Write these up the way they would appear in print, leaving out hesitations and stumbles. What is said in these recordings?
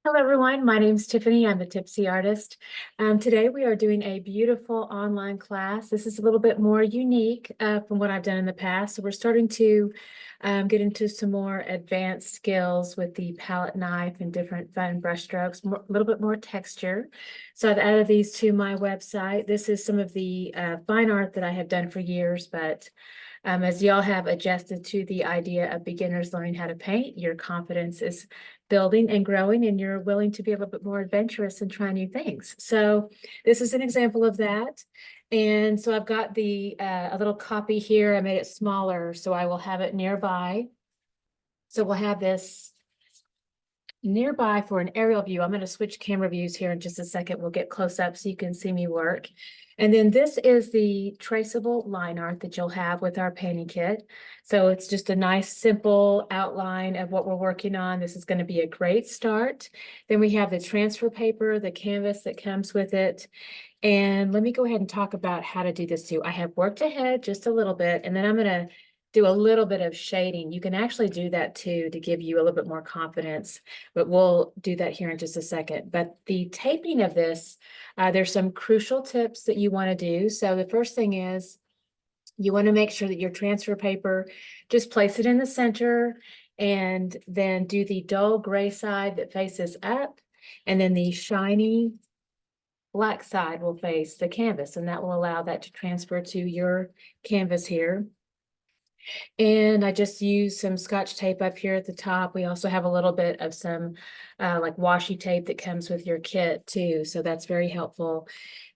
Hello, everyone. My name is Tiffany. I'm the Tipsy Artist. Today we are doing a beautiful online class. This is a little bit more unique from what I've done in the past. So we're starting to get into some more advanced skills with the palette knife and different fun brush strokes, a little bit more texture. So I've added these to my website. This is some of the fine art that I have done for years, but as y'all have adjusted to the idea of beginners learning how to paint, your confidence is building and growing, and you're willing to be a little bit more adventurous and try new things. So this is an example of that. And so I've got the a little copy here. I made it smaller, so I will have it nearby. So we'll have this nearby for an aerial view. I'm going to switch camera views here in just a second. We'll get close up so you can see me work. And then this is the traceable line art that you'll have with our painting kit. So it's just a nice, simple outline of what we're working on. This is going to be a great start. Then we have the transfer paper, the canvas that comes with it. And let me go ahead and talk about how to do this too. I have worked ahead just a little bit, and then I'm going to do a little bit of shading. You can actually do that too to give you a little bit more confidence, but we'll do that here in just a second. But the taping of this, there's some crucial tips that you want to do. So the first thing is you want to make sure that your transfer paper, just place it in the center and then do the dull gray side that faces up, and then the shiny black side will face the canvas, and that will allow that to transfer to your canvas here. And I just used some Scotch tape up here at the top. We also have a little bit of some like washi tape that comes with your kit too. So that's very helpful.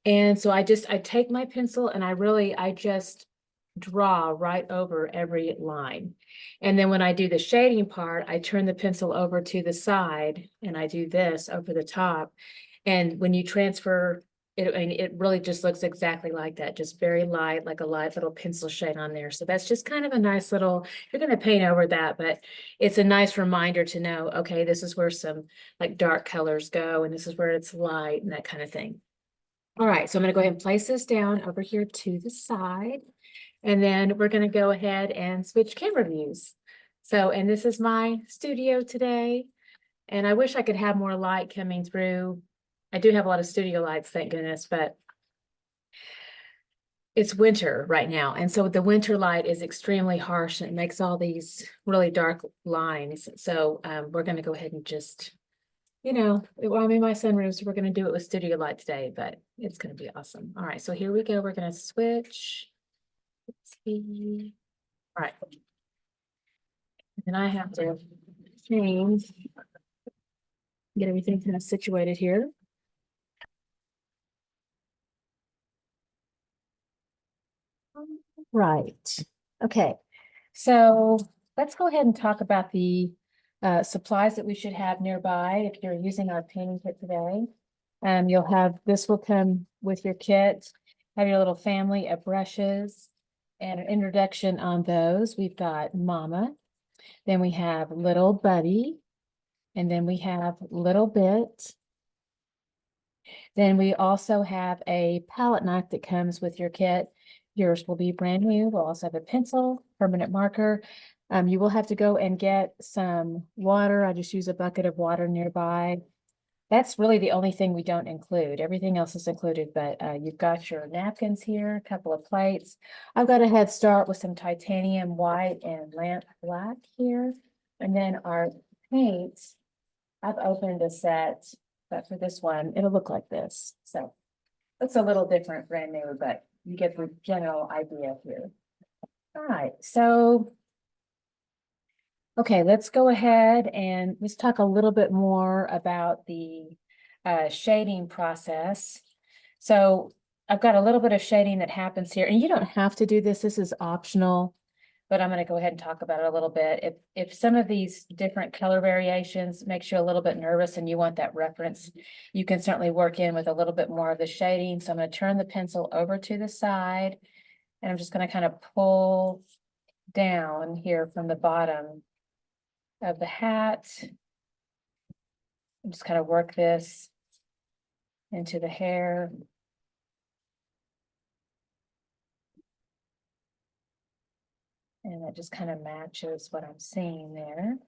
And so I take my pencil and I just draw right over every line. And then when I do the shading part, I turn the pencil over to the side and I do this over the top. And when you transfer it, I mean, it really just looks exactly like that, just very light, like a light little pencil shade on there. So that's just kind of a nice little, you're going to paint over that, but it's a nice reminder to know, okay, this is where some like dark colors go, and this is where it's light and that kind of thing. All right, so I'm going to go ahead and place this down over here to the side, and then we're going to go ahead and switch camera views. So, and this is my studio today, and I wish I could have more light coming through. I do have a lot of studio lights, thank goodness, but it's winter right now. And so the winter light is extremely harsh and it makes all these really dark lines. So we're going to go ahead and just, well, I'm in my sunroom, so we're going to do it with studio light today, but it's going to be awesome. All right, so here we go. We're going to switch. Let's see. All right. And I have to change, get everything kind of situated here. Right. Okay. So let's go ahead and talk about the supplies that we should have nearby if you're using our painting kit today. This will come with your kit, have your little family of brushes and an introduction on those. We've got Mama, then we have Little Buddy, and then we have Little Bit. Then we also have a palette knife that comes with your kit. Yours will be brand new. We'll also have a pencil, permanent marker. You will have to go and get some water. I just use a bucket of water nearby. That's really the only thing we don't include. Everything else is included, but you've got your napkins here, a couple of plates. I've got a head start with some titanium white and lamp black here. And then our paints, I've opened a set, but for this one, it'll look like this. So it's a little different, brand new, but you get the general idea here. All right, so, okay, let's go ahead and let's talk a little bit more about the shading process. So I've got a little bit of shading that happens here, and you don't have to do this. This is optional, but I'm going to go ahead and talk about it a little bit. If some of these different color variations makes you a little bit nervous and you want that reference, you can certainly work in with a little bit more of the shading. So I'm going to turn the pencil over to the side, and I'm just going to kind of pull down here from the bottom of the hat. And just kind of work this into the hair. And that just kind of matches what I'm seeing there.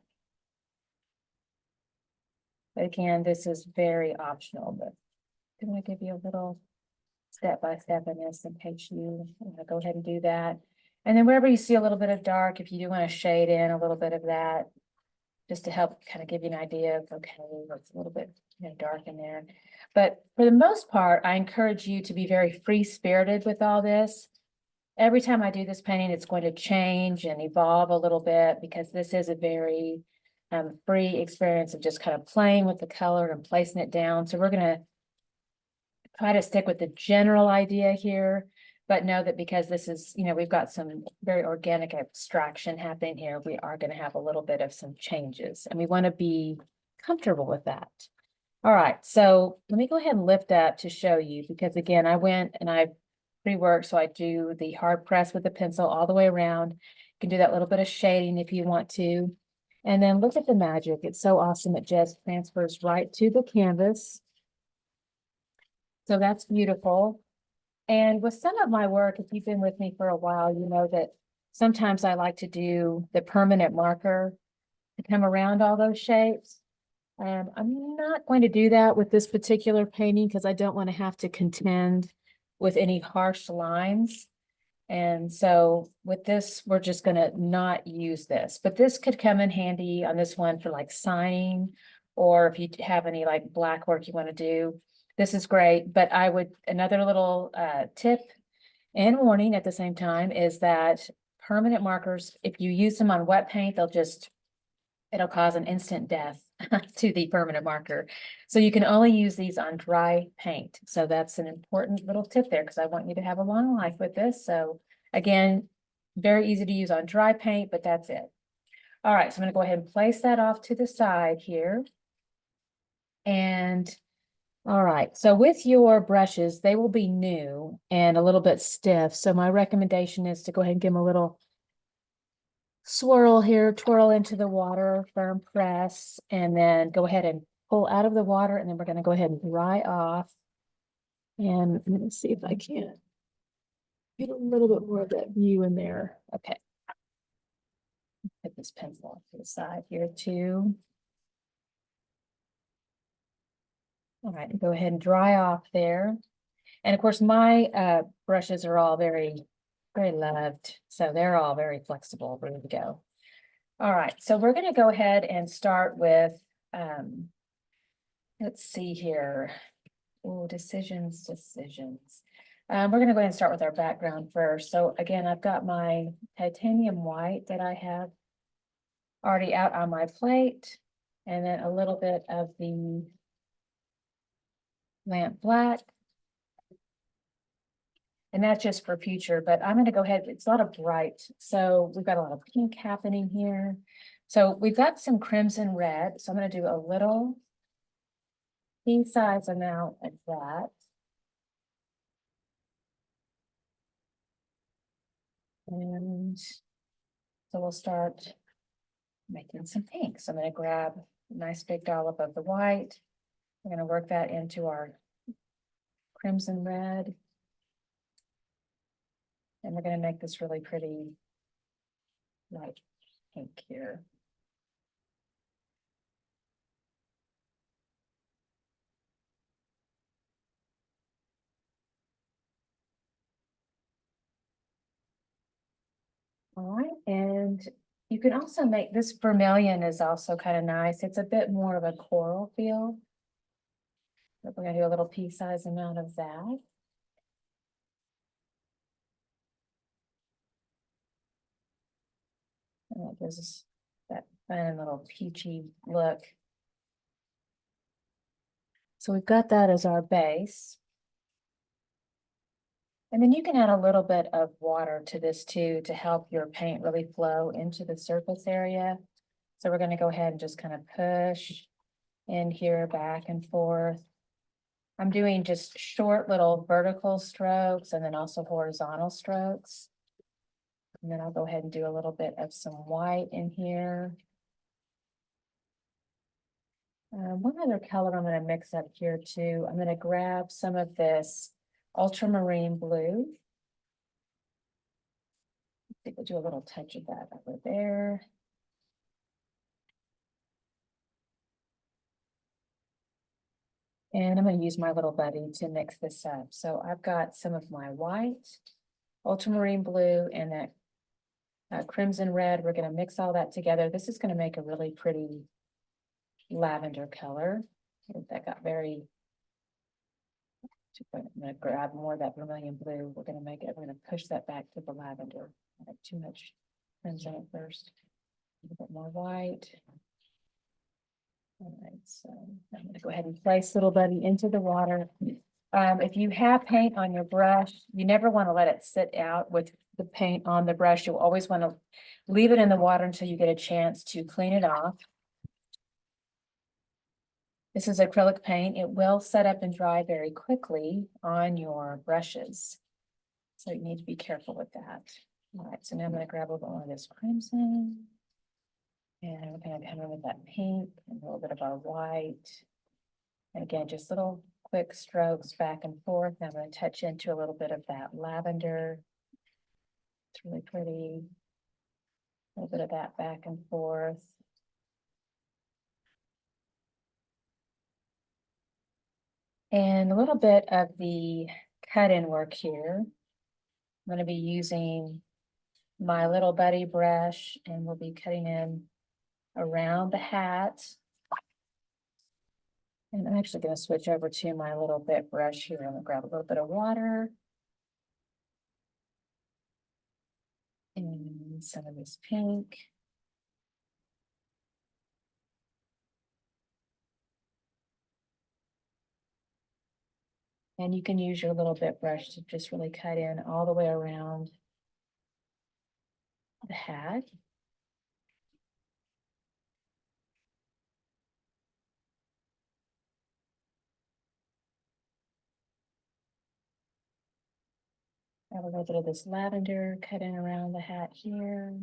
Again, this is very optional, but I'm going to give you a little step-by-step in this in case you want to go ahead and do that. And then wherever you see a little bit of dark, if you do want to shade in a little bit of that, just to help kind of give you an idea of, okay, it's a little bit dark in there. But for the most part, I encourage you to be very free-spirited with all this. Every time I do this painting, it's going to change and evolve a little bit because this is a very free experience of just kind of playing with the color and placing it down. So we're going to try to stick with the general idea here, but know that because this is, we've got some very organic abstraction happening here, we are going to have a little bit of some changes, and we want to be comfortable with that. All right, so let me go ahead and lift up to show you, because again, I went and I pre-worked, so I do the hard press with the pencil all the way around. You can do that little bit of shading if you want to. And then look at the magic. It's so awesome. It just transfers right to the canvas. So that's beautiful. And with some of my work, if you've been with me for a while, you know that sometimes I like to do the permanent marker to come around all those shapes. I'm not going to do that with this particular painting because I don't want to have to contend with any harsh lines. And so with this, we're just going to not use this, but this could come in handy on this one for like signing, or if you have any like black work you want to do. This is great, but I would, another little tip and warning at the same time is that permanent markers, if you use them on wet paint, it'll cause an instant death to the permanent marker. So you can only use these on dry paint. So that's an important little tip there because I want you to have a long life with this. So again, very easy to use on dry paint, but that's it. All right, so I'm going to go ahead and place that off to the side here. And all right, so with your brushes, they will be new and a little bit stiff. So my recommendation is to go ahead and give them a little swirl here, twirl into the water, firm press, and then go ahead and pull out of the water. And then we're going to go ahead and dry off. And I'm going to see if I can get a little bit more of that view in there. Okay. Put this pencil off to the side here too. All right, go ahead and dry off there. And of course, my brushes are all very, very loved. So they're all very flexible, ready to go. All right, so we're going to go ahead and start with, let's see here. Oh, decisions. We're going to go ahead and start with our background first. So again, I've got my titanium white that I have already out on my plate, and then a little bit of the lamp black. And that's just for future, but I'm going to go ahead. It's a lot of bright. So we've got a lot of pink happening here. So we've got some crimson red. So I'm going to do a little pea size amount of that. And so we'll start making some pink. So I'm going to grab a nice big dollop of the white. We're going to work that into our crimson red. And we're going to make this really pretty light pink here. All right, and you can also make this vermilion is also kind of nice. It's a bit more of a coral feel. But we're going to do a little pea size amount of that. And that gives us that fun little peachy look. So we've got that as our base. And then you can add a little bit of water to this too to help your paint really flow into the surface area. So we're going to go ahead and just kind of push in here back and forth. I'm doing just short little vertical strokes and then also horizontal strokes. And then I'll go ahead and do a little bit of some white in here. One other color I'm going to mix up here too. I'm going to grab some of this ultramarine blue. I think we'll do a little touch of that over there. And I'm going to use my little buddy to mix this up. So I've got some of my white, ultramarine blue, and that crimson red. We're going to mix all that together. This is going to make a really pretty lavender color. That got very, I'm going to grab more of that vermilion blue. We're going to push that back to the lavender. I have too much crimson at first. A little bit more white. All right, so I'm going to go ahead and place little buddy into the water. If you have paint on your brush, you never want to let it sit out with the paint on the brush. You'll always want to leave it in the water until you get a chance to clean it off. This is acrylic paint. It will set up and dry very quickly on your brushes. So you need to be careful with that. All right, so now I'm going to grab a little more of this crimson. And we're going to come in with that pink and a little bit of our white. And again, just little quick strokes back and forth. Now I'm going to touch into a little bit of that lavender. It's really pretty. A little bit of that back and forth. And a little bit of the cut-in work here. I'm going to be using my little buddy brush, and we'll be cutting in around the hat. And I'm actually going to switch over to my little bit brush here. I'm going to grab a little bit of water. And some of this pink. And you can use your little bit brush to just really cut in all the way around the hat. Have a little bit of this lavender cut in around the hat here.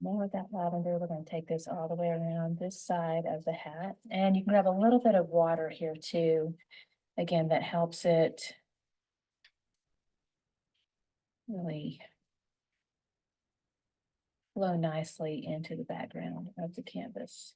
More of that lavender. We're going to take this all the way around this side of the hat. And you can grab a little bit of water here too. Again, that helps it really flow nicely into the background of the canvas.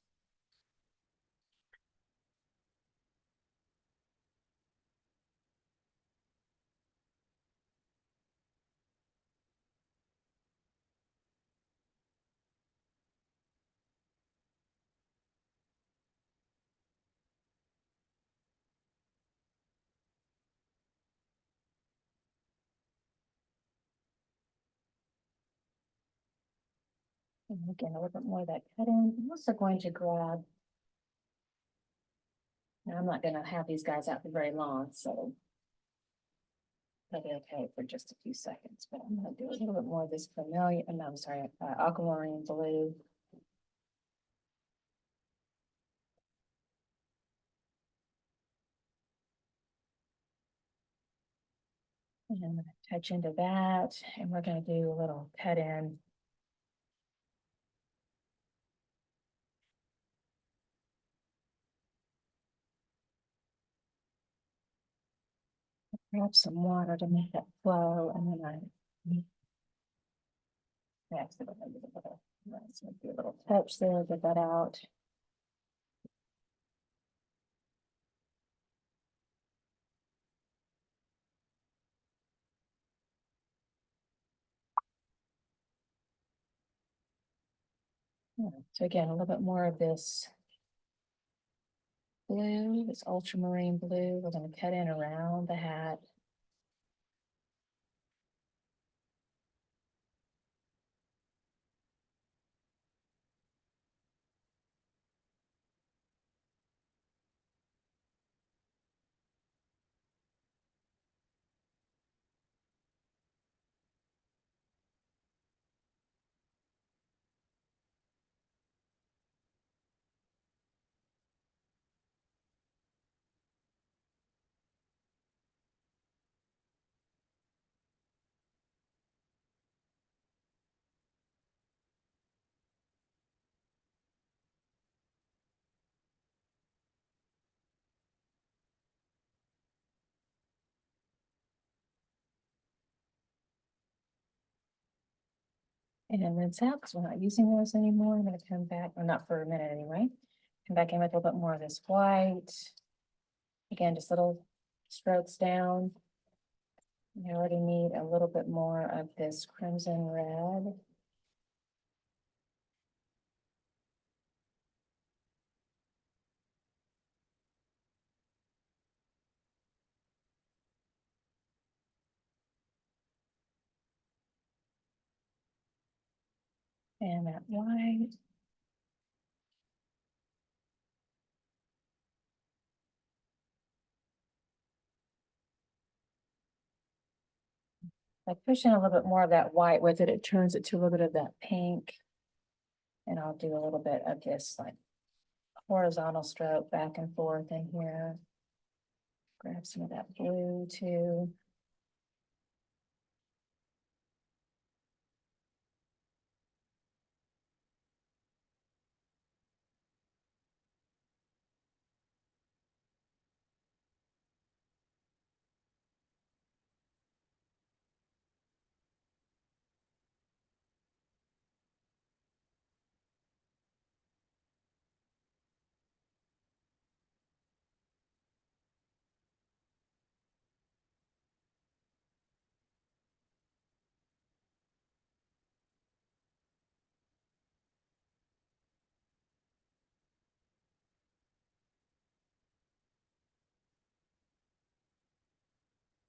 And again, a little bit more of that cut in. I'm also going to grab, now I'm not going to have these guys out for very long, so they'll be okay for just a few seconds, but I'm going to do a little bit more of this vermilion, I'm sorry, aquamarine blue. And I'm going to touch into that, and we're going to do a little cut in. Grab some water to make that flow, and then accidentally did a little, let's do a little touch there, get that out. So again, a little bit more of this blue, this ultramarine blue. We're going to cut in around the hat. And then rinse out because we're not using those anymore. I'm going to come back, or not for a minute anyway. Come back in with a little bit more of this white. Again, just little strokes down. I already need a little bit more of this crimson red. And that white. By pushing a little bit more of that white with it, it turns it to a little bit of that pink. And I'll do a little bit of this like horizontal stroke back and forth in here. Grab some of that blue too.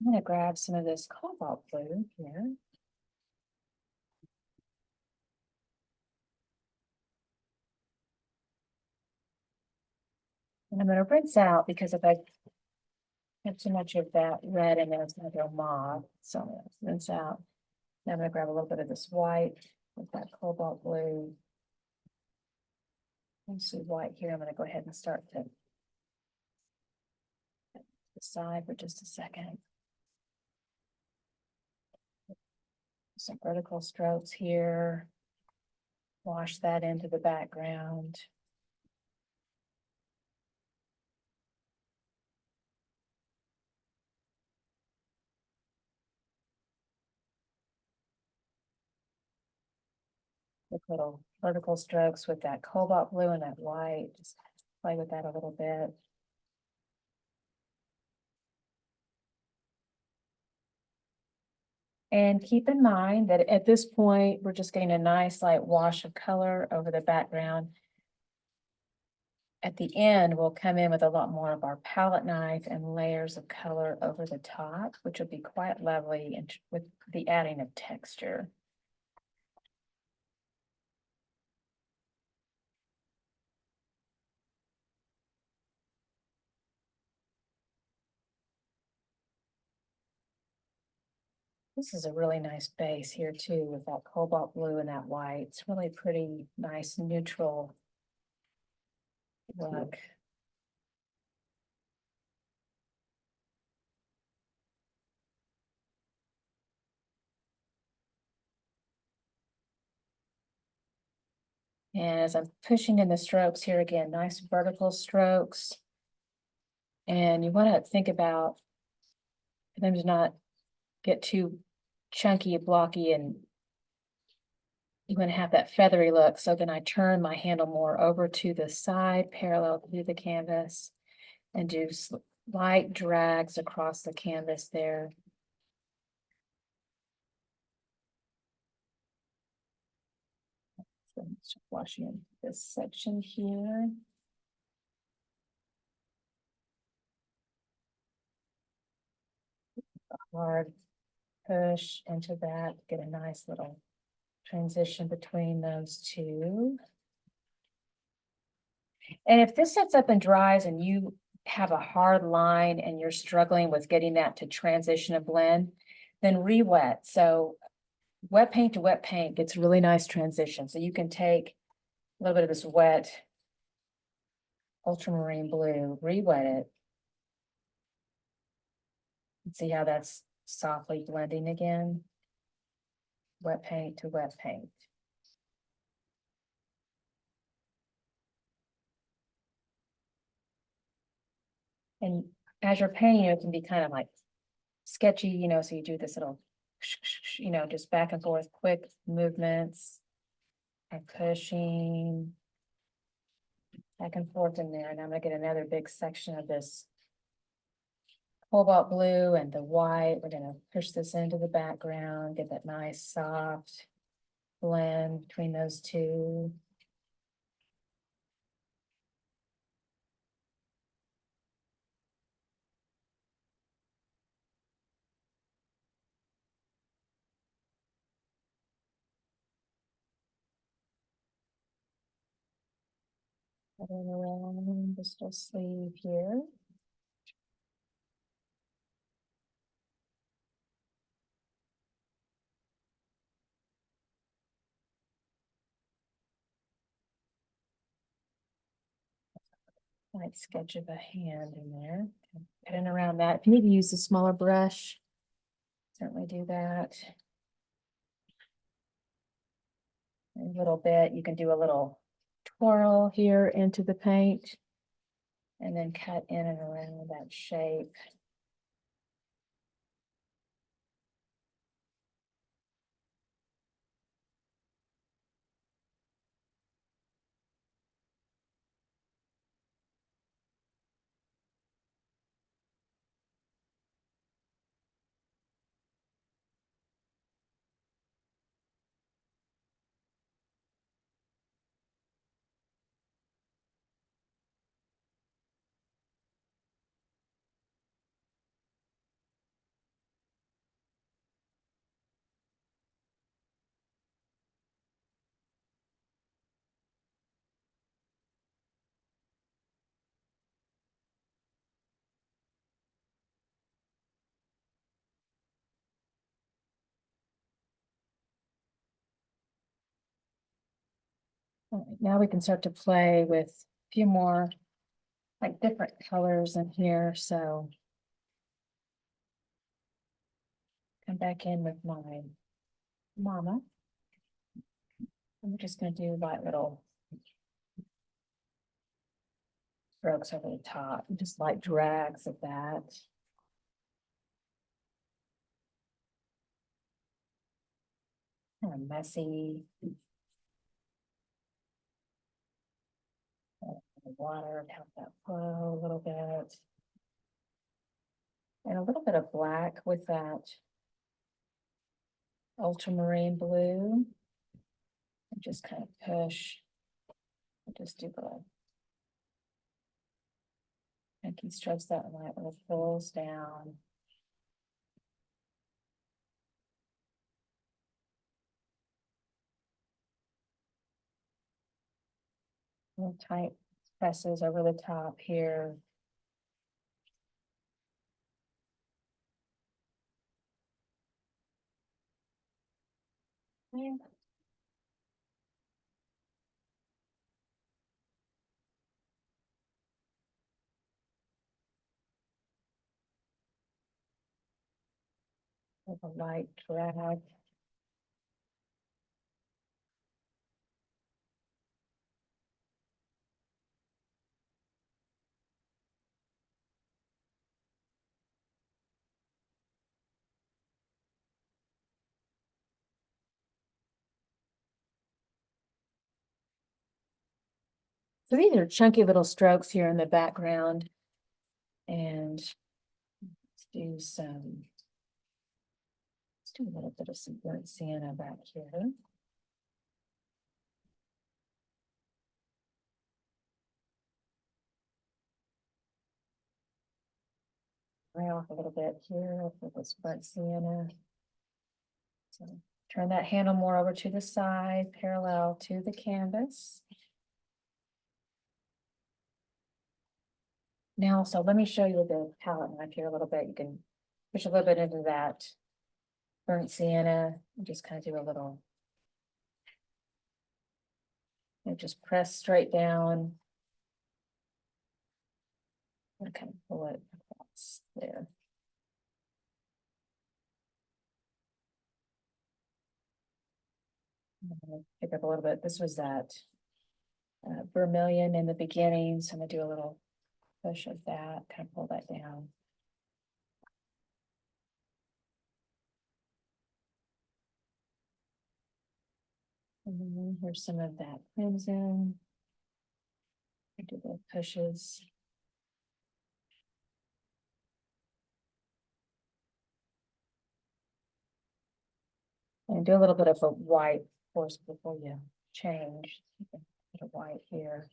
I'm going to grab some of this cobalt blue here. And I'm going to rinse out because if I have too much of that red in there, it's going to go mauve. So I'm going to rinse out. Now I'm going to grab a little bit of this white with that cobalt blue. Mostly white here. I'm going to go ahead and start to the side for just a second. Some vertical strokes here. Wash that into the background. With little vertical strokes with that cobalt blue and that white. Just play with that a little bit. And keep in mind that at this point, we're just getting a nice light wash of color over the background. At the end, we'll come in with a lot more of our palette knife and layers of color over the top, which will be quite lovely and with the adding of texture. This is a really nice base here too, with that cobalt blue and that white. It's really pretty nice neutral look. And as I'm pushing in the strokes here again, nice vertical strokes. And you want to think about them to not get too chunky, blocky, and you want to have that feathery look. So then I turn my handle more over to the side, parallel to the canvas, and do light drags across the canvas there. So let's wash in this section here. Hard push into that, get a nice little transition between those two. And if this sets up and dries and you have a hard line and you're struggling with getting that to transition and blend, then re-wet. So wet paint to wet paint gets really nice transition. So you can take a little bit of this wet ultramarine blue, re-wet it, and see how that's softly blending again. Wet paint to wet paint. And as you're painting, it can be kind of like sketchy, so you do this little you know, just back and forth, quick movements. And pushing back and forth in there. And I'm gonna get another big section of this cobalt blue and the white. We're gonna push this into the background, get that nice soft blend between those two. Going around this little sleeve here. Light sketch of a hand in there. Cutting around that. If you need to use a smaller brush, certainly do that. A little bit, you can do a little twirl here into the paint and then cut in and around that shape. All right, now we can start to play with a few more like different colors in here. So come back in with my mama. I'm just going to do like little strokes over the top, just like drags of that. Kind of messy. The water, help that flow a little bit. And a little bit of black with that ultramarine blue. And just kind of push. And just do the pinky strokes that light when it pulls down. Little tight presses over the top here. Yeah. With a light drag. So these are chunky little strokes here in the background. And let's do a little bit of some burnt sienna back here. Lay off a little bit here with this burnt sienna. So turn that handle more over to the side, parallel to the canvas. Now, so let me show you the palette knife here a little bit. You can push a little bit into that burnt sienna and just kind of do a little, and just press straight down. And kind of pull it across there. Pick up a little bit. This was that vermilion in the beginning, so I'm gonna do a little push of that, kind of pull that down. And then here's some of that crimson. Do the pushes. And do a little bit of a white, of course, before you change. You can put a white here.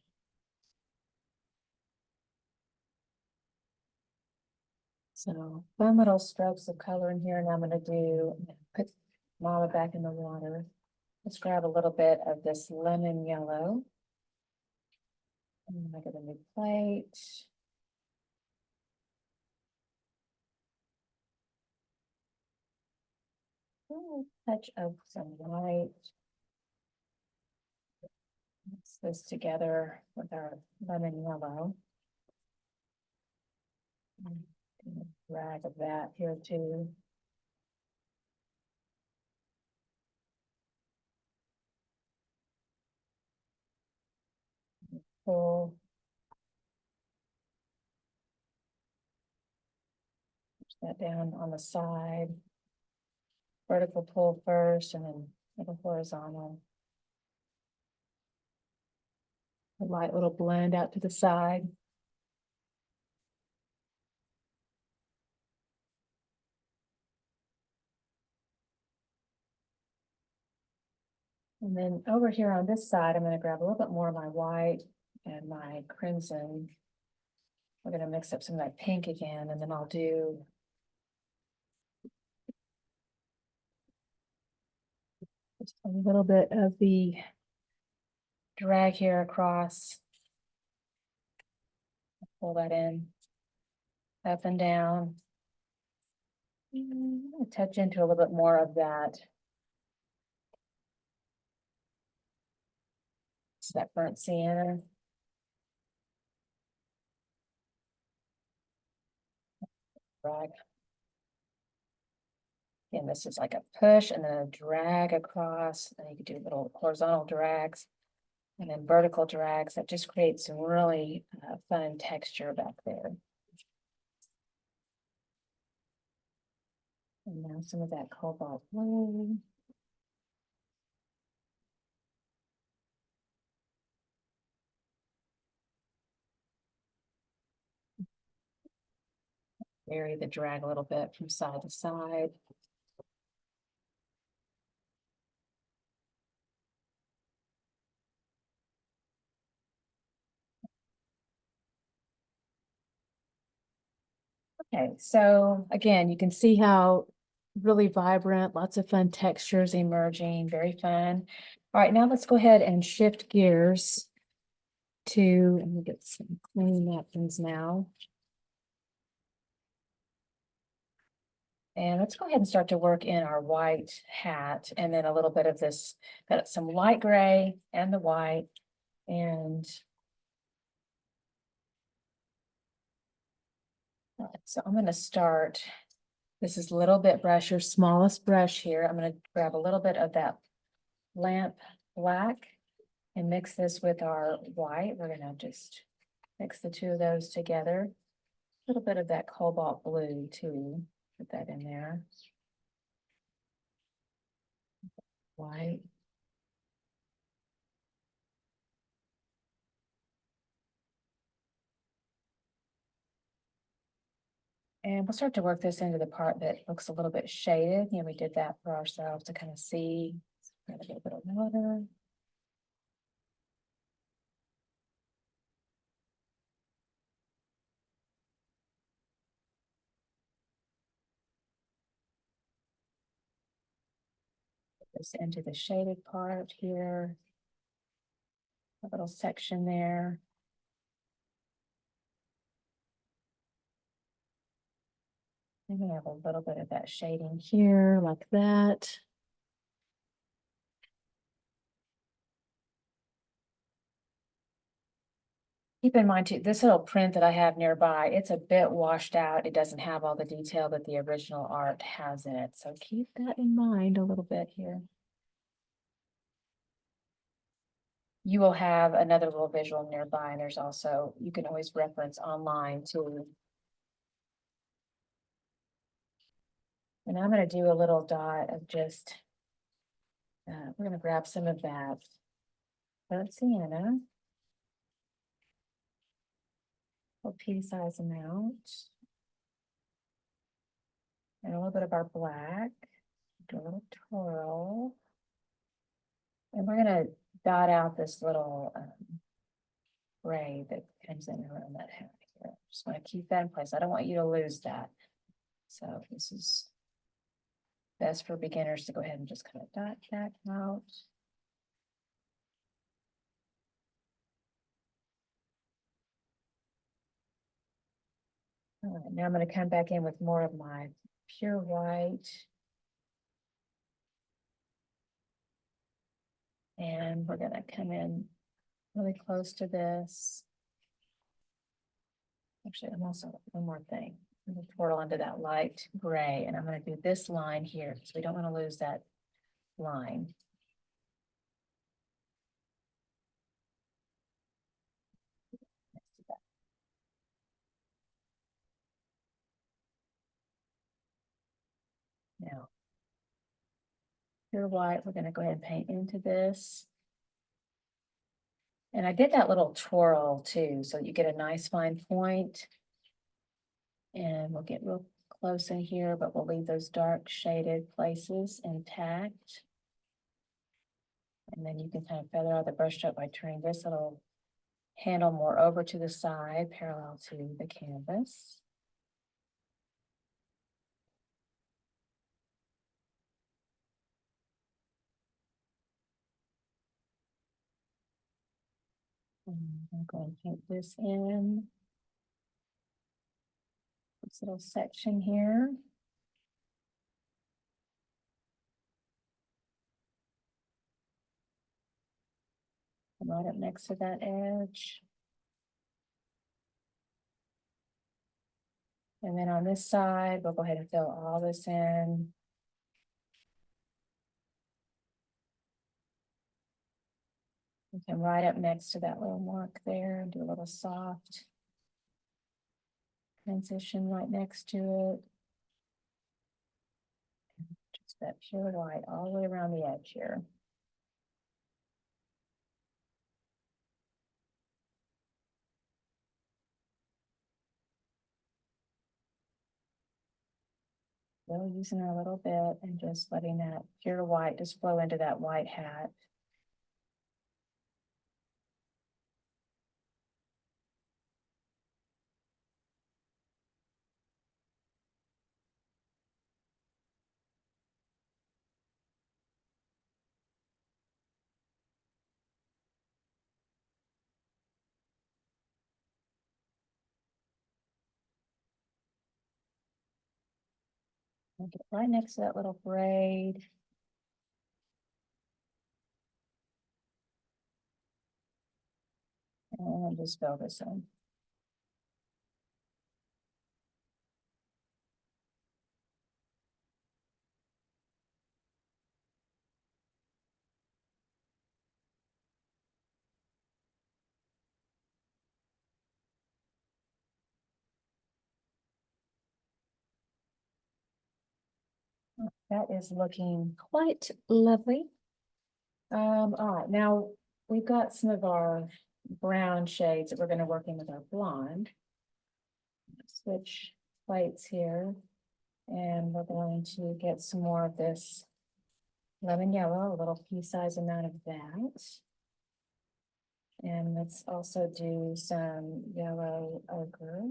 So fun little strokes of color in here, and I'm gonna put Mama back in the water. Let's grab a little bit of this lemon yellow. And I get a new plate. Touch of some white. Mix this together with our lemon yellow. A rag of that here too. Pull. Push that down on the side. Vertical pull first and then little horizontal. A light little blend out to the side. And then over here on this side, I'm going to grab a little bit more of my white and my crimson. We're going to mix up some of that pink again, and then I'll do just a little bit of the drag here across. Pull that in, up and down. Touch into a little bit more of that. It's that burnt sienna. Drag. And this is like a push and then a drag across. And you can do little horizontal drags and then vertical drags. That just creates some really fun texture back there. And now some of that cobalt blue. Vary the drag a little bit from side to side. Okay, so again, you can see how really vibrant, lots of fun textures emerging, very fun. All right, now let's go ahead and shift gears to, let me get some clean napkins now. And let's go ahead and start to work in our white hat and then a little bit of this, got some light gray and the white. And so I'm going to start, this is a little bit brush, your smallest brush here. I'm going to grab a little bit of that lamp black and mix this with our white. We're going to just mix the two of those together. A little bit of that cobalt blue too. Put that in there. White. And we'll start to work this into the part that looks a little bit shaded. You know, we did that for ourselves to kind of see. Add a little bit of water. Put this into the shaded part here. A little section there. I'm gonna have a little bit of that shading here, like that. Keep in mind too, this little print that I have nearby, it's a bit washed out. It doesn't have all the detail that the original art has in it. So keep that in mind a little bit here. You will have another little visual nearby, and there's also, you can always reference online too. And I'm going to do a little dot of just we're gonna grab some of that burnt sienna. A pea size amount. And a little bit of our black. Do a little twirl. And we're gonna dot out this little gray that comes in around that hat here. Just want to keep that in place. I don't want you to lose that. So this is best for beginners to go ahead and just kind of dot that out. All right, now I'm going to come back in with more of my pure white. And we're going to come in really close to this. Actually, I'm also, one more thing. I'm going to twirl into that light gray, and I'm going to do this line here because we don't want to lose that line. Now, pure white, we're going to go ahead and paint into this. And I did that little twirl too, so you get a nice fine point. And we'll get real close in here, but we'll leave those dark shaded places intact. And then you can kind of feather out the brush stroke by turning this little handle more over to the side, parallel to the canvas. And I'm going to paint this in. This little section here. And right up next to that edge. And then on this side, we'll go ahead and fill all this in. We can right up next to that little mark there and do a little soft transition right next to it. Just that pure white all the way around the edge here. Still using it a little bit and just letting that pure white just flow into that white hat. And get right next to that little braid. And just fill this in. That is looking quite lovely. All right, now we've got some of our brown shades that we're going to work in with our blonde. Switch plates here, and we're going to get some more of this lemon yellow, a little pea-sized amount of that. And let's also do some yellow ochre.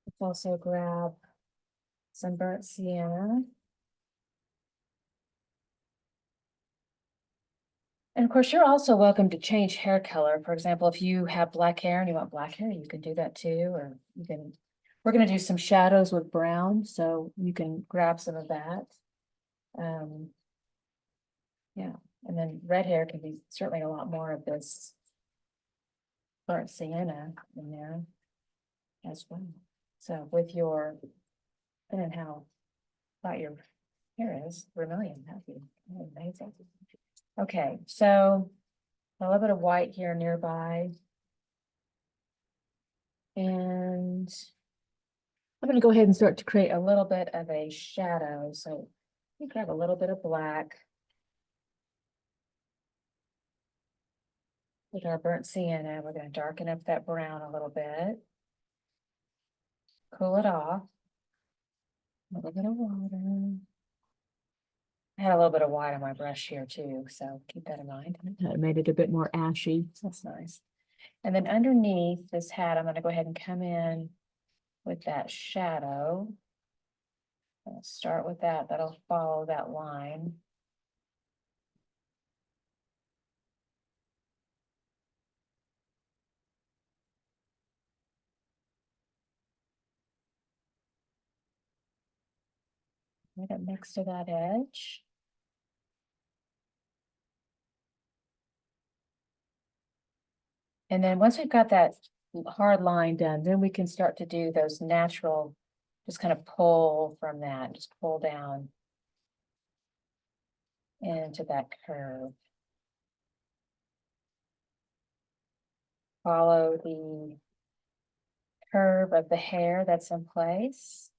Let's also grab some burnt sienna. And of course, you're also welcome to change hair color. For example, if you have black hair and you want black hair, you can do that too, or you can, we're going to do some shadows with brown, so you can grab some of that. Yeah, and then red hair can be certainly a lot more of this burnt sienna in there as well. So with your, and then how about your hair is vermilion, that'd be amazing. Okay, so a little bit of white here nearby. And I'm gonna go ahead and start to create a little bit of a shadow. So we grab a little bit of black. With our burnt sienna, we're going to darken up that brown a little bit. Cool it off. A little bit of water. I had a little bit of white on my brush here too, so keep that in mind. It made it a bit more ashy. That's nice. And then underneath this hat, I'm going to go ahead and come in with that shadow. I'll start with that. That'll follow that line. Right up next to that edge. And then once we've got that hard line done, then we can start to do those natural, just kind of pull from that, just pull down into that curve. Follow the curve of the hair that's in place.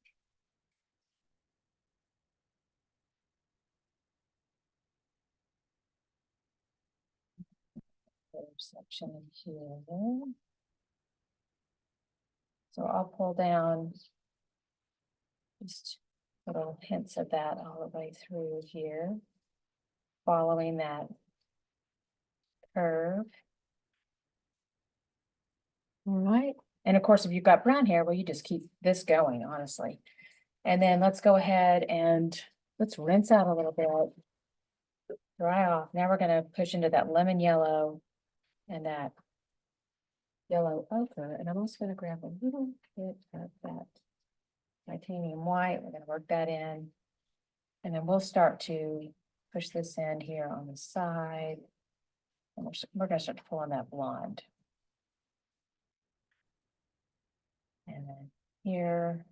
Section in here. So I'll pull down just little hints of that all the way through here, following that curve. All right. And of course, if you've got brown hair, well, you just keep this going, honestly. And then let's go ahead and let's rinse out a little bit, dry off. Now we're going to push into that lemon yellow and that yellow ochre. And I'm also going to grab a little bit of that titanium white. We're going to work that in. And then we'll start to push this in here on the side. And we're going to start pulling that blonde. And then here.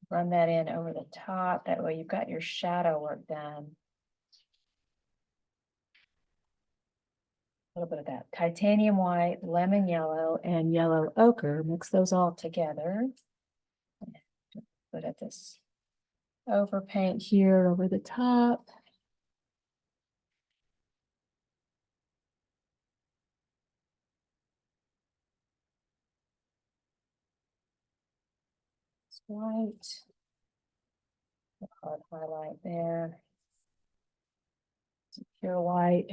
Run that in over the top. That way you've got your shadow work done. A little bit of that titanium white, lemon yellow, and yellow ochre. Mix those all together. Put at this overpaint here over the top. It's white. Hard highlight there. It's pure white.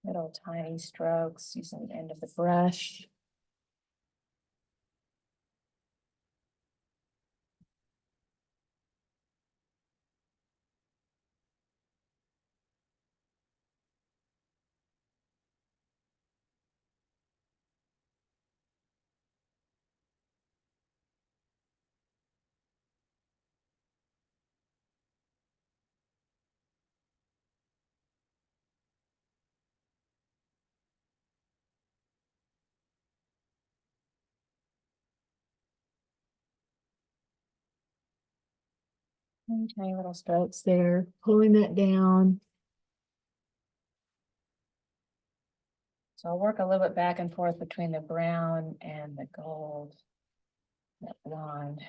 Little tiny strokes using the end of the brush. Tiny little strokes there, pulling that down. So I'll work a little bit back and forth between the brown and the gold, that blonde.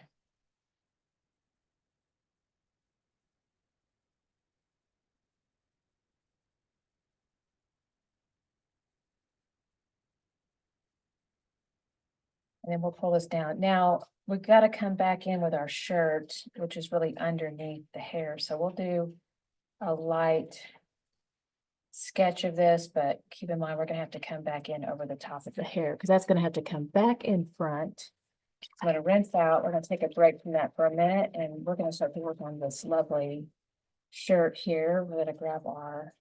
And then we'll pull this down. Now we've got to come back in with our shirt, which is really underneath the hair. So we'll do a light sketch of this, but keep in mind, we're going to have to come back in over the top of the hair because that's going to have to come back in front. I'm going to rinse out. We're going to take a break from that for a minute, and we're going to start to work on this lovely shirt here. We're going to grab our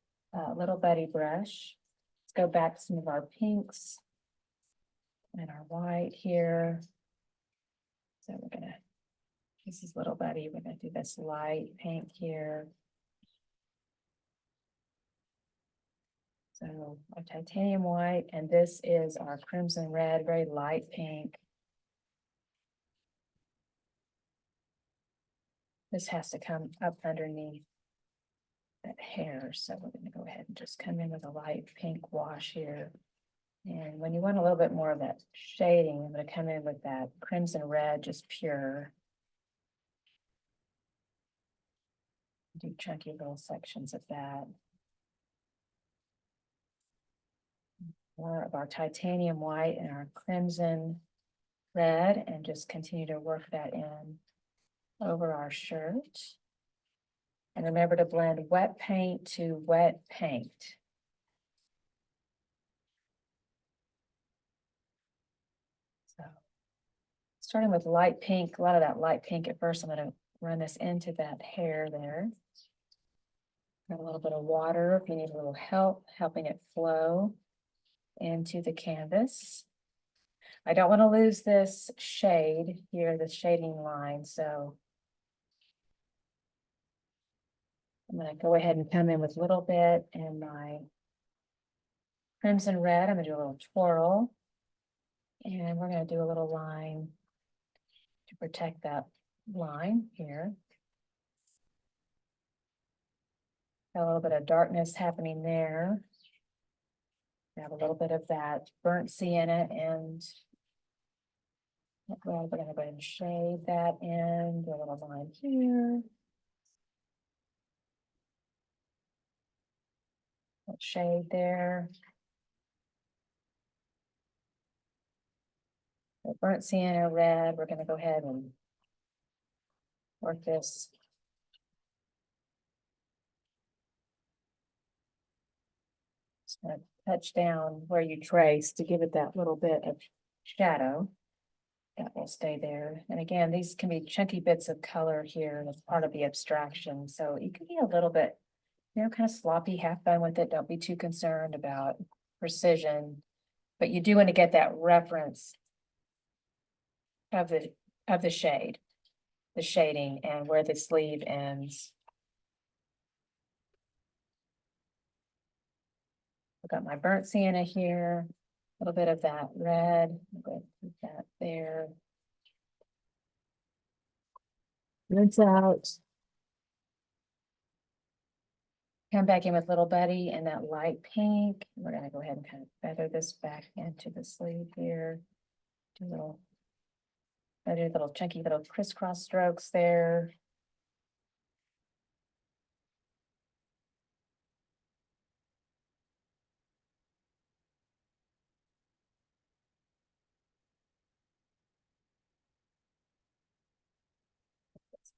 little buddy brush. Let's go back to some of our pinks and our white here. So we're going to, this is little buddy. We're going to do this light pink here. So our titanium white, and this is our crimson red, very light pink. This has to come up underneath that hair. So we're going to go ahead and just come in with a light pink wash here. And when you want a little bit more of that shading, I'm going to come in with that crimson red, just pure. Do chunky little sections of that. More of our titanium white and our crimson red, and just continue to work that in over our shirt. And remember to blend wet paint to wet paint. So starting with light pink, a lot of that light pink at first, I'm going to run this into that hair there. Got a little bit of water if you need a little help, helping it flow into the canvas. I don't want to lose this shade here, the shading line, so I'm going to go ahead and come in with a little bit in my crimson red. I'm going to do a little twirl, and we're going to do a little line to protect that line here. Got a little bit of darkness happening there. Have a little bit of that burnt sienna, and we're going to go ahead and shade that in, do a little line here. Shade there. The burnt sienna red, we're going to go ahead and work this. Just going to touch down where you trace to give it that little bit of shadow. That will stay there. And again, these can be chunky bits of color here as part of the abstraction. So you can be a little bit, kind of sloppy, have fun with it. Don't be too concerned about precision, but you do want to get that reference of the shade, the shading, and where the sleeve ends. I've got my burnt sienna here, a little bit of that red. I'm going to put that there. Rinse out. Come back in with Little Buddy and that light pink. We're going to go ahead and kind of feather this back into the sleeve here. Do little chunky little crisscross strokes there.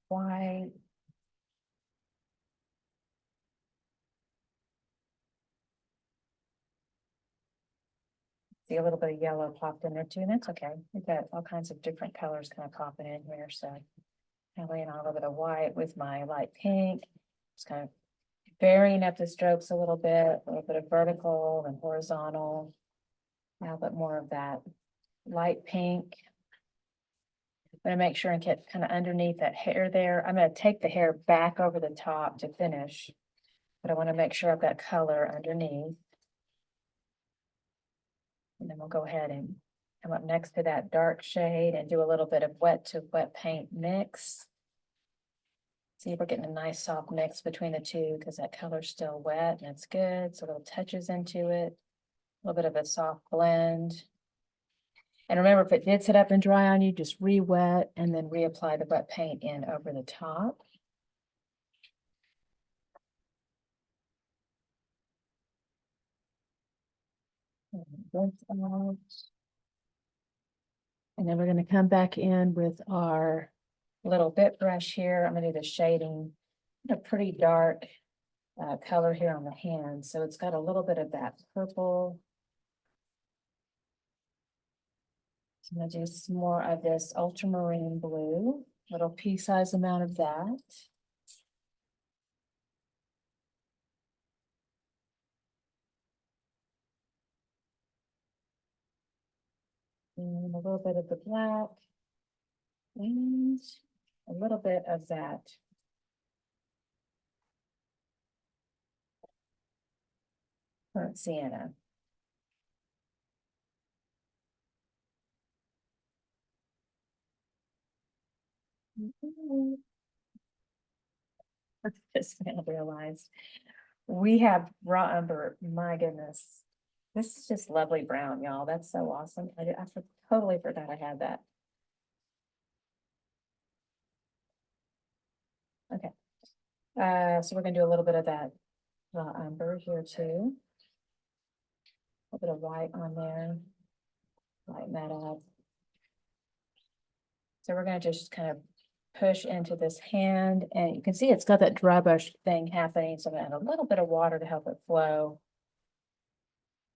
White. See a little bit of yellow popped in there too, and that's okay. We've got all kinds of different colors kind of popping in here. So I'm laying on a little bit of white with my light pink. Just kind of varying up the strokes a little bit of vertical and horizontal. A little bit more of that light pink. I'm going to make sure and get kind of underneath that hair there. I'm going to take the hair back over the top to finish, but I want to make sure I've got color underneath. And then we'll go ahead and come up next to that dark shade and do a little bit of wet to wet paint mix. See if we're getting a nice soft mix between the two because that color's still wet and it's good. So little touches into it, a little bit of a soft blend. And remember, if it did sit up and dry on you, just re-wet and then reapply the wet paint in over the top. And then we're going to come back in with our little bit brush here. I'm going to do the shading, a pretty dark color here on the hand. So it's got a little bit of that purple. So I'm going to do some more of this ultramarine blue, little pea-sized amount of that. And a little bit of the black. And a little bit of that burnt sienna. Just now realized we have raw umber. My goodness. This is just lovely brown, y'all. That's so awesome. Totally forgot I had that. Okay. So we're gonna do a little bit of that raw umber here too. A little bit of white on there. Lighten that up. So we're gonna just kind of push into this hand, and you can see it's got that dry brush thing happening. So I'm gonna add a little bit of water to help it flow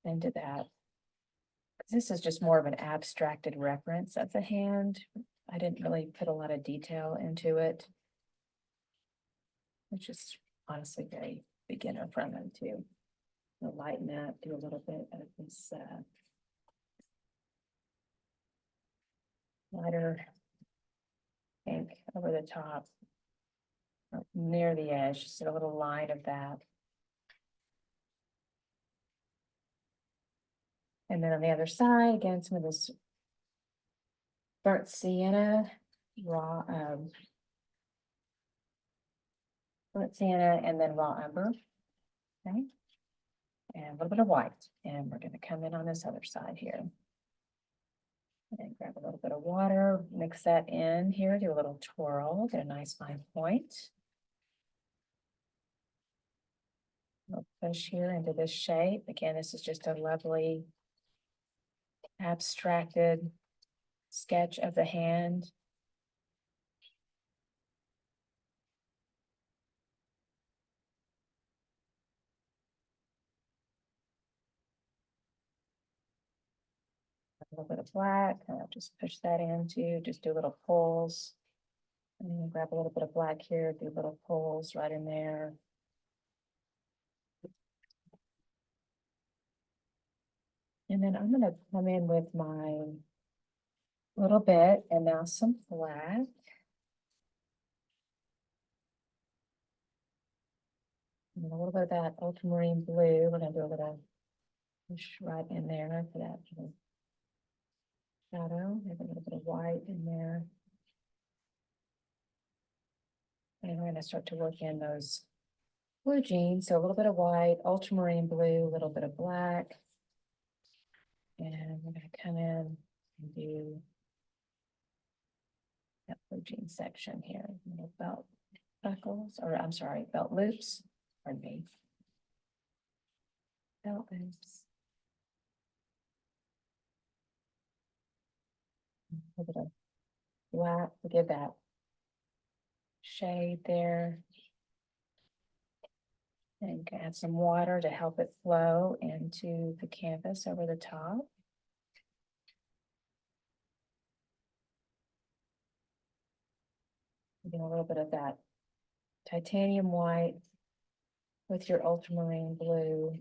into that. This is just more of an abstracted reference of the hand. I didn't really put a lot of detail into it. It's just honestly very beginner friendly too. I'll lighten that, do a little bit of this lighter pink over the top, near the edge, just a little line of that. And then on the other side, again, some of this burnt sienna, raw, burnt sienna, and then raw umber. Okay. And a little bit of white. And we're going to come in on this other side here. And grab a little bit of water, mix that in here, do a little twirl, get a nice fine point. We'll push here into this shape. Again, this is just a lovely abstracted sketch of the hand. A little bit of black, just push that into, just do little pulls. And then grab a little bit of black here, do little pulls right in there. And then I'm gonna come in with my little bit and now some black. And a little bit of that ultramarine blue. We're gonna do a little push right in there for that shadow. Maybe a little bit of white in there. And we're gonna start to work in those blue jeans. So a little bit of white, ultramarine blue, a little bit of black. And we're gonna come in and do that blue jean section here. Little belt buckles, or I'm sorry, belt loops. Pardon me. Belt loops. A little bit of black to give that shade there. And add some water to help it flow into the canvas over the top. Getting a little bit of that titanium white with your ultramarine blue.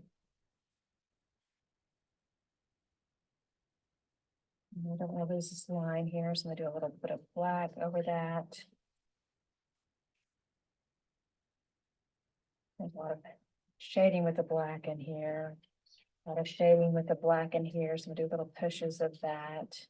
And I don't want to lose this line here, so I'm going to do a little bit of black over that. There's a lot of shading with the black in here. A lot of shading with the black in here, so I'm going to do little pushes of that.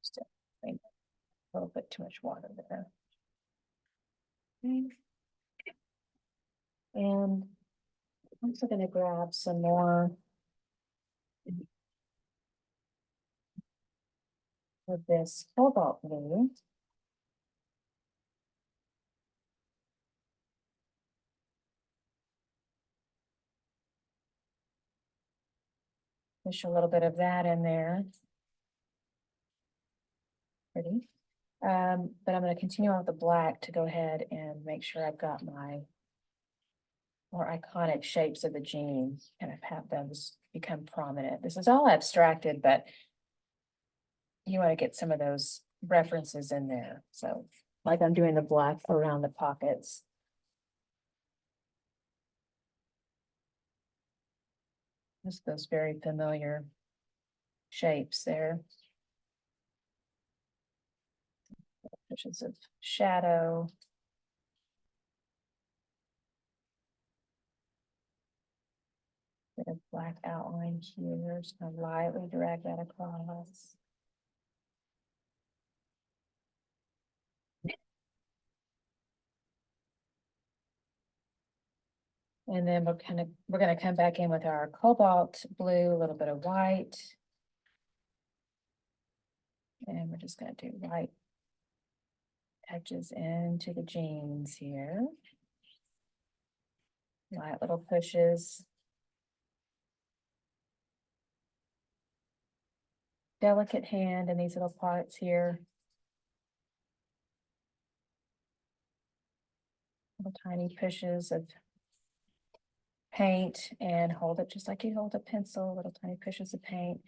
Just a little bit too much water there. Okay. And I'm also going to grab some more of this cobalt blue. Push a little bit of that in there. Pretty. But I'm going to continue on with the black to go ahead and make sure I've got my more iconic shapes of the jeans, kind of have those become prominent. This is all abstracted, but you want to get some of those references in there. So like I'm doing the black around the pockets. Just those very familiar shapes there. Pushes of shadow. bit of black outline here. Just gonna lightly drag that across. And then we're gonna come back in with our cobalt blue, a little bit of white. And we're just gonna do white touches into the jeans here. Light little pushes. Delicate hand in these little parts here. Little tiny pushes of paint and hold it just like you hold a pencil, little tiny pushes of paint.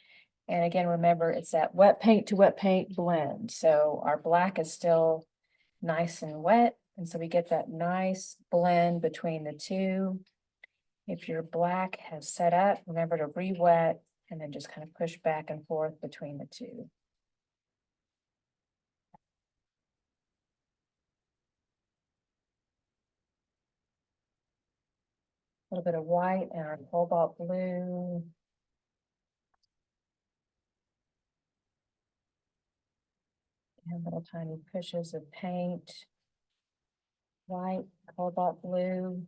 And again, remember, it's that wet paint to wet paint blend. So our black is still nice and wet. And so we get that nice blend between the two. If your black has set up, remember to re-wet and then just kind of push back and forth between the two. A little bit of white and our cobalt blue. And little tiny pushes of paint. White, cobalt blue.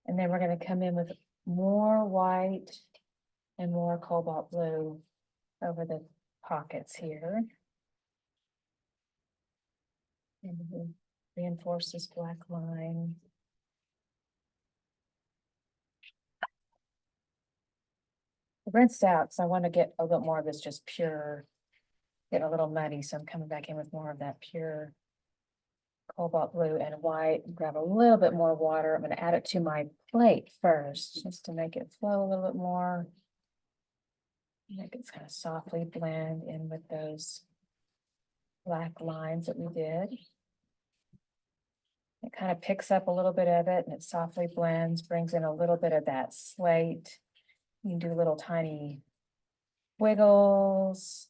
And then we're going to come in with more white and more cobalt blue over the pockets here. And we reinforce this black line. I rinsed out, so I want to get a little more of this just pure, getting a little muddy, so I'm coming back in with more of that pure cobalt blue and white. Grab a little bit more water. I'm going to add it to my plate first, just to make it flow a little bit more. Make it kind of softly blend in with those black lines that we did. It kind of picks up a little bit of it and it softly blends, brings in a little bit of that slate. You can do little tiny wiggles.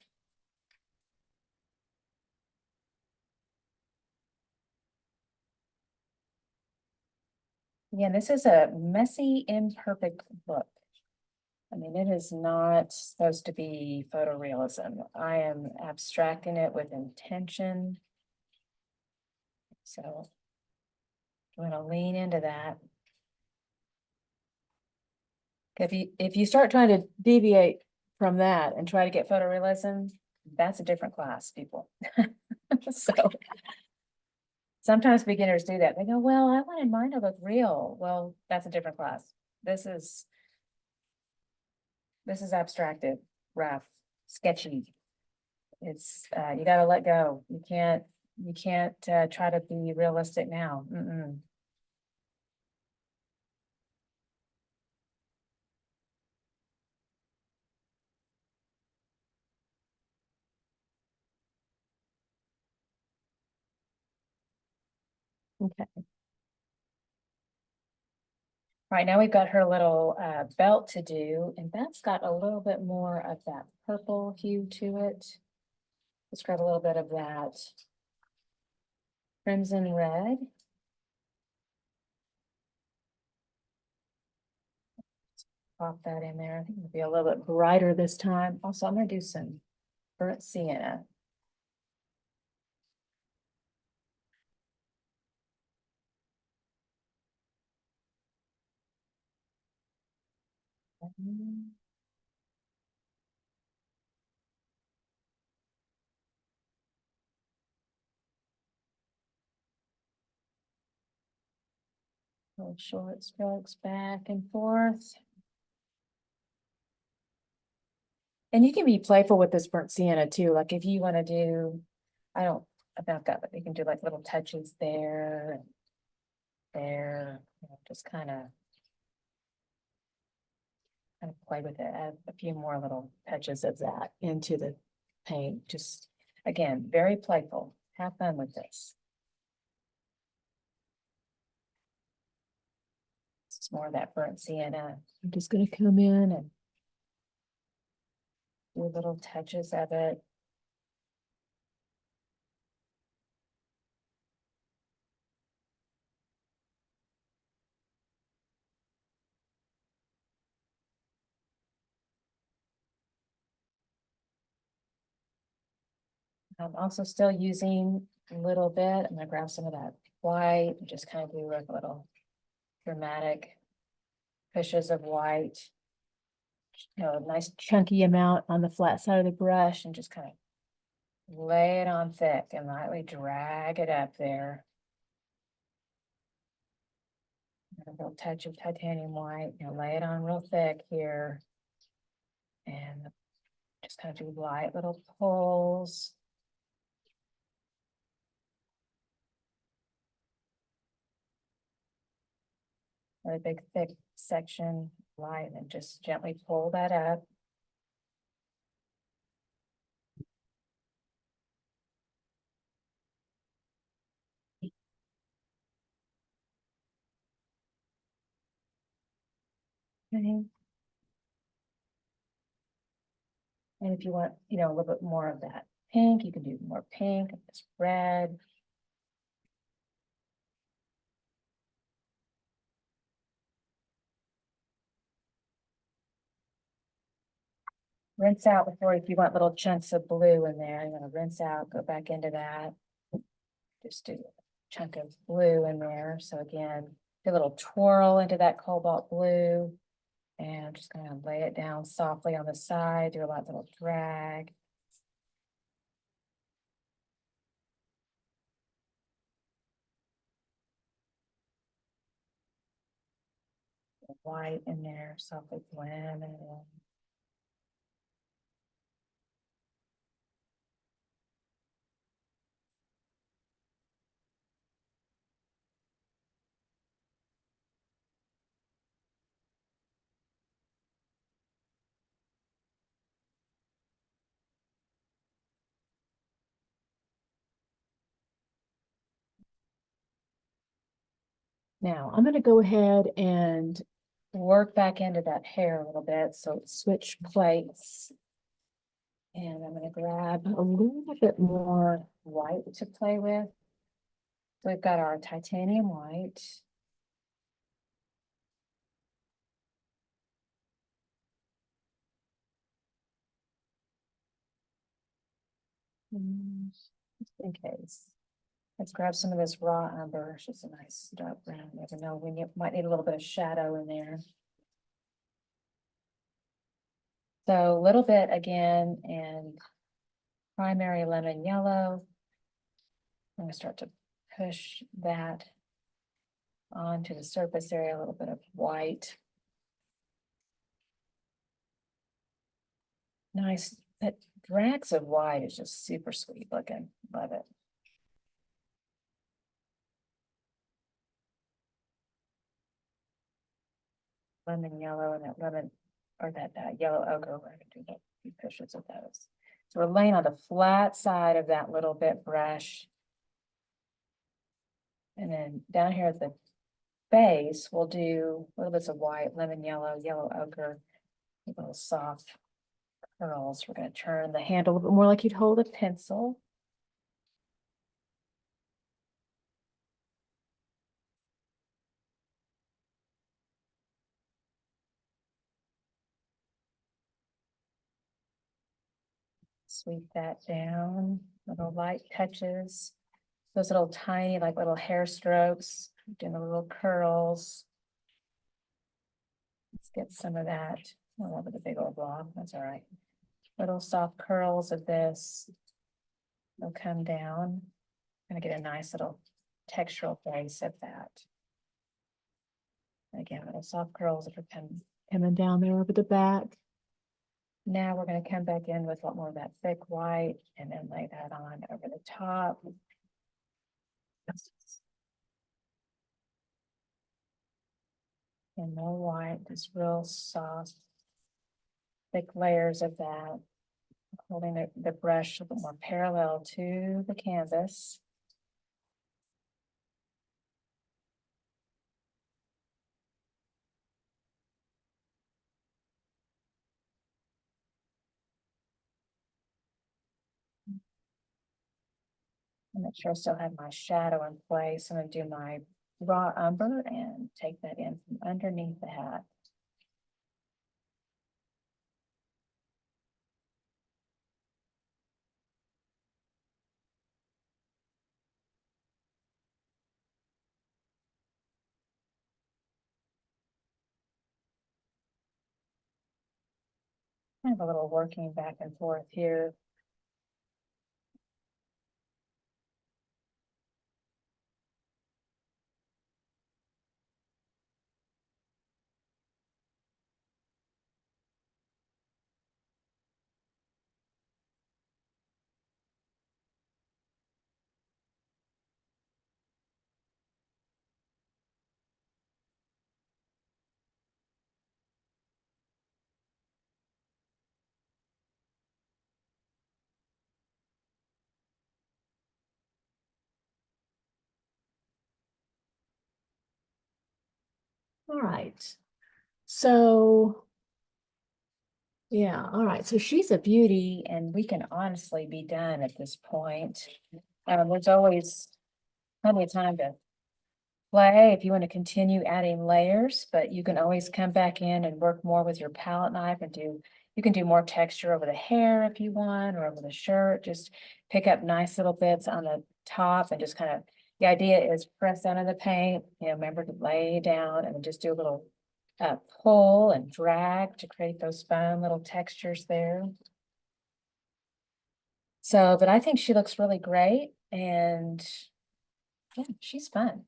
Again, this is a messy, imperfect look. I mean, it is not supposed to be photorealism. I am abstracting it with intention. So I'm going to lean into that. If you start trying to deviate from that and try to get photorealism, that's a different class, people. So sometimes beginners do that. They go, well, I wanted mine to look real. Well, that's a different class. This is abstracted, rough, sketchy. It's you got to let go. You can't try to be realistic now. Okay. Right now we've got her little belt to do, and that's got a little bit more of that purple hue to it. Let's grab a little bit of that crimson red. Pop that in there. I think it'll be a little bit brighter this time. Also, I'm going to do some burnt sienna. Little short strokes back and forth. And you can be playful with this burnt sienna too. Like if you want to do, I I've got, you can do like little touches there, and there, just kind of play with it, add a few more little touches of that into the paint. Just, again, very playful. Have fun with this. It's more of that burnt sienna. I'm just going to come in and do little touches of it. I'm also still using a little bit. I'm going to grab some of that white and just kind of do like a little dramatic pushes of white. A nice chunky amount on the flat side of the brush and just kind of lay it on thick and lightly drag it up there. A little touch of titanium white, lay it on real thick here. And just kind of do light little pulls. A big thick section, light, and just gently pull that up. Okay. And if you want, a little bit more of that pink, you can do more pink, this red. Rinse out before, if you want little chunks of blue in there, I'm going to rinse out, go back into that. Just do a chunk of blue in there. So again, do a little twirl into that cobalt blue. And I'm just going to lay it down softly on the side, do a light little drag. White in there, softly blend it in. Now I'm going to go ahead and work back into that hair a little bit. So switch plates. And I'm going to grab a little bit more white to play with. So we've got our titanium white. Just in case. Let's grab some of this raw umber. It's just a nice dark brown. You never know when you might need a little bit of shadow in there. So a little bit again in primary lemon yellow. I'm going to start to push that onto the surface area, a little bit of white. Nice. That drags of white is just super sweet looking. Love it. Lemon yellow and that lemon, or that yellow ochre. We're going to do a few pushes of those. So we're laying on the flat side of that little bit brush. And then down here at the base, we'll do little bits of white, lemon yellow, yellow ochre, little soft curls. We're going to turn the handle a little bit more like you'd hold a pencil. Sweep that down, little light touches. Those little tiny, like little hair strokes, doing the little curls. Let's get some of that. Oh, over the big old blob, that's all right. Little soft curls of this. They'll come down. Gonna get a nice little textural face of that. Again, little soft curls that are coming down there over the back. Now we're going to come back in with a lot more of that thick white and then lay that on over the top. And no white, just real soft, thick layers of that. Holding the brush a little more parallel to the canvas. And make sure I still have my shadow in place. I'm going to do my raw umber and take that in from underneath the hat. Kind of a little working back and forth here. All right. So, yeah, all right. So she's a beauty, and we can honestly be done at this point. There's always plenty of time to play if you want to continue adding layers, but you can always come back in and work more with your palette knife and you can do more texture over the hair if you want, or over the shirt. Just pick up nice little bits on the top and just kind of, the idea is press down on the paint, remember to lay down and then just do a little pull and drag to create those fun little textures there. So, but I think she looks really great, and yeah, she's fun.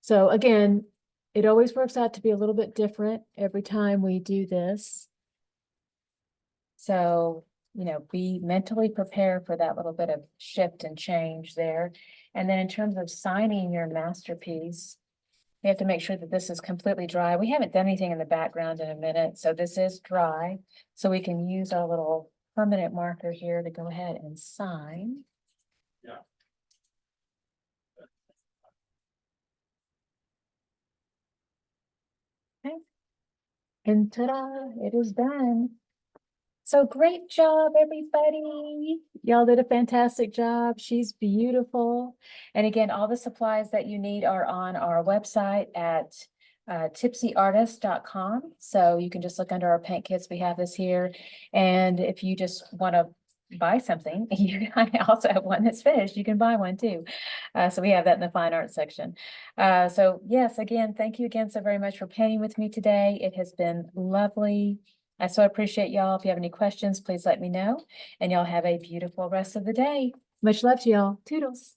So again, it always works out to be a little bit different every time we do this. So, be mentally prepared for that little bit of shift and change there. And then in terms of signing your masterpiece, you have to make sure that this is completely dry. We haven't done anything in the background in a minute, so this is dry. So we can use our little permanent marker here to go ahead and sign. Yeah. Okay. And ta-da, it is done. So great job, everybody. Y'all did a fantastic job. She's beautiful. And again, all the supplies that you need are on our website at tipsyartist.com. So you can just look under our paint kits. We have this here. And if you just want to buy something, I also have one that's finished. You can buy one too. So we have that in the fine art section. So yes, again, thank you again so very much for painting with me today. It has been lovely. I so appreciate y'all. If you have any questions, please let me know. And y'all have a beautiful rest of the day. Much love to y'all. Toodles.